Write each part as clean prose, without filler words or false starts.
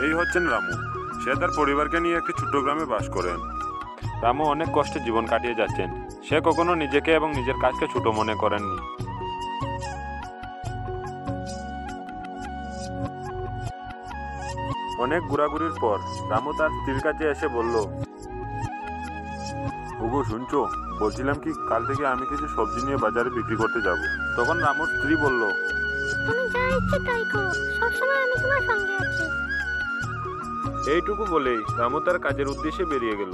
এই হচ্ছেন রামু। সে তার পরিবারকে নিয়ে একটি ছোট্ট গ্রামে বাস করেন। রামু অনেক কষ্টে জীবন কাটিয়ে যাচ্ছেন। সে কখনো নিজেকে এবং নিজের কাজকে ছোট মনে করেননি। অনেক ঘোরাঘুরির পর রামু তার স্ত্রীর কাছে এসে বলল, ওগো শুনছো, বলছিলাম কি কাল থেকে আমি কিছু সবজি নিয়ে বাজারে বিক্রি করতে যাব। তখন রামুর স্ত্রী বলল, তুমি যা ইচ্ছে তাই করো, সবসময় আমি তোমার সঙ্গে আছি। এইটুকু বলেই রামু তার কাজের উদ্দেশ্যে বেরিয়ে গেল।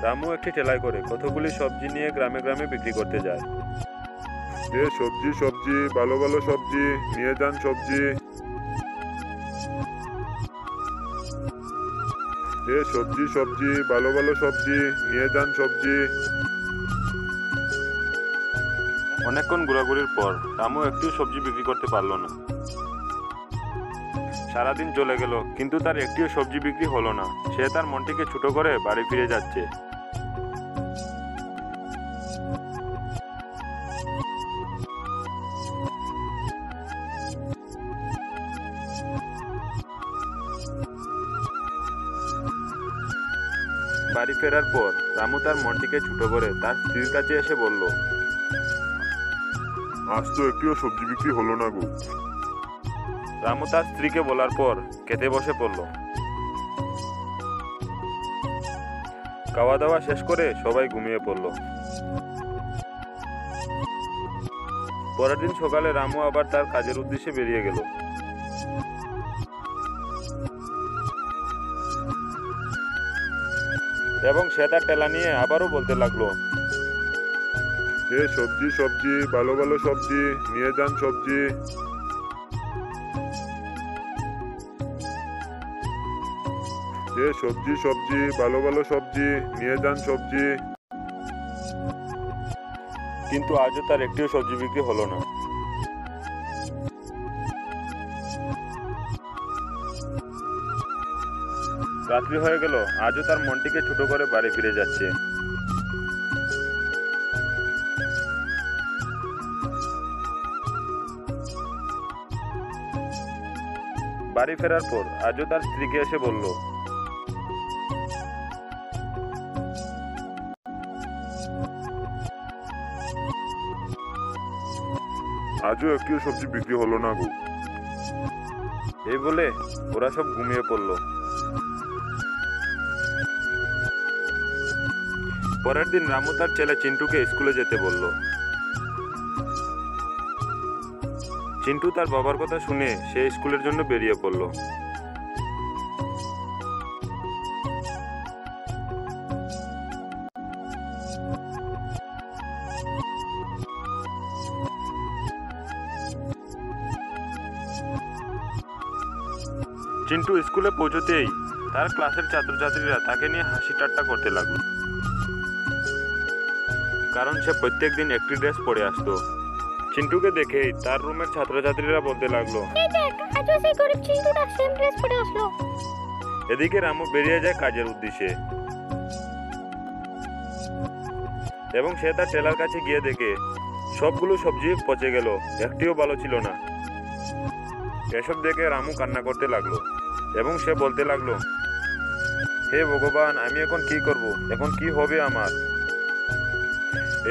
রামু একটি ঠেলায় করে কতগুলি সবজি নিয়ে গ্রামে গ্রামে বিক্রি করতে যায়। সবজি সবজি ভালো ভালো সবজি নিয়ে যান সবজি। সবজি সবজি ভালো ভালো সবজি নিয়ে যান সবজি। অনেকক্ষণ ঘোরাঘুরির পর রামু একটিও সবজি বিক্রি করতে পারলো না। সারাদিন চলে গেল, কিন্তু তার একটিও সবজি বিক্রি হলো না। সে তার মনটিকে ছোট করে বাড়ি ফিরে যাচ্ছে। বাড়ি ফেরার পর রামু তার মনটিকে ছোট করে তার স্ত্রীর কাছে এসে বলল, আজ তো একটিও সবজি বিক্রি হলো না গো। রামু তার স্ত্রীকে বলার পর খেতে বসে পড়ল। খাওয়া দাওয়া শেষ করে সবাই ঘুমিয়ে পড়ল। পরের দিন সকালে রামু আবার তার কাজের উদ্দেশ্যে বেরিয়ে গেল। এবং সে তার ঠেলা নিয়ে আবারও বলতে লাগলো, সবজি সবজি ভালো ভালো সবজি নিয়ে যান সবজি। সবজি সবজি ভালো ভালো সবজি নিয়ে যান সবজি। কিন্তু আজও তার একটিও সবজি বিক্রি হলো না। রাত্রি হয়ে গেল, আজও তার মনটিকে ছোট করে বাড়ি ফিরে যাচ্ছে। বাড়ি ফেরার পর আজও তার স্ত্রীকে এসে বলল, আজও একটিও সবজি বিক্রি হলো না গো। এই বলে ওরা সব ঘুমিয়ে পড়ল। পরের দিন রামু তার ছেলে চিন্টুকে স্কুলে যেতে বলল। চিন্টু তার বাবার কথা শুনে সে স্কুলের জন্য বেরিয়ে পড়ল। চিন্টু স্কুলে পৌঁছতেই তার ক্লাসের ছাত্রছাত্রীরা তাকে নিয়ে হাসি ঠাট্টা করতে লাগলো, কারণ সে প্রত্যেকদিন একটি ড্রেস পরে আসতো। চিন্টুকে দেখেই তার রুমের ছাত্রছাত্রীরা বলতে লাগলো, এই দেখ, আজও সেই গরিব চিন্টুটা সেম ড্রেস পরে আসলো। এদিকে রামু বেরিয়ে যায় কাজের উদ্দেশ্যে এবং সে তার টেলার কাছে গিয়ে দেখে সবগুলো সবজি পচে গেল, একটিও ভালো ছিল না। এসব দেখে রামু কান্না করতে লাগলো এবং সে বলতে লাগলো, হে ভগবান, আমি এখন কি করব, এখন কি হবে আমার।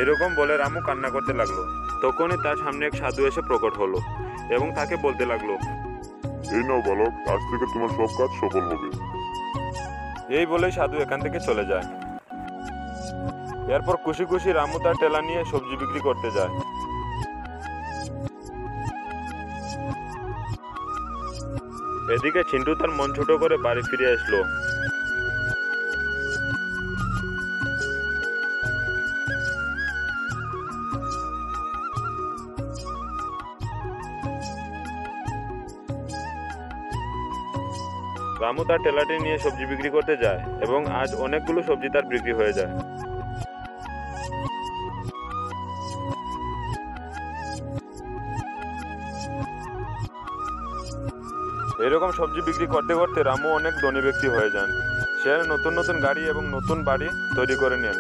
এরকম বলে রামু কান্না করতে লাগলো। তখনই তার সামনে এক সাধু এসে প্রকট হলো এবং তাকে বলতে লাগলো, এই নাও বালক, আজ থেকে তোমার সব কাজ সফল হবে। এই বলে সাধু এখান থেকে চলে যায়। এরপর খুশি খুশি রামু তার টেলা নিয়ে সবজি বিক্রি করতে যায়। এদিকে চিন্টু তার মন ছোট করে বাড়ি ফিরে আসলো। রামু তার টেলাটি নিয়ে সবজি বিক্রি করতে যায় এবং আজ অনেকগুলো সবজি তার বিক্রি হয়ে যায়। এরকম সবজি বিক্রি করতে করতে রামু অনেক ধনী ব্যক্তি হয়ে যান। সে নতুন নতুন গাড়ি এবং নতুন বাড়ি তৈরি করে নেন।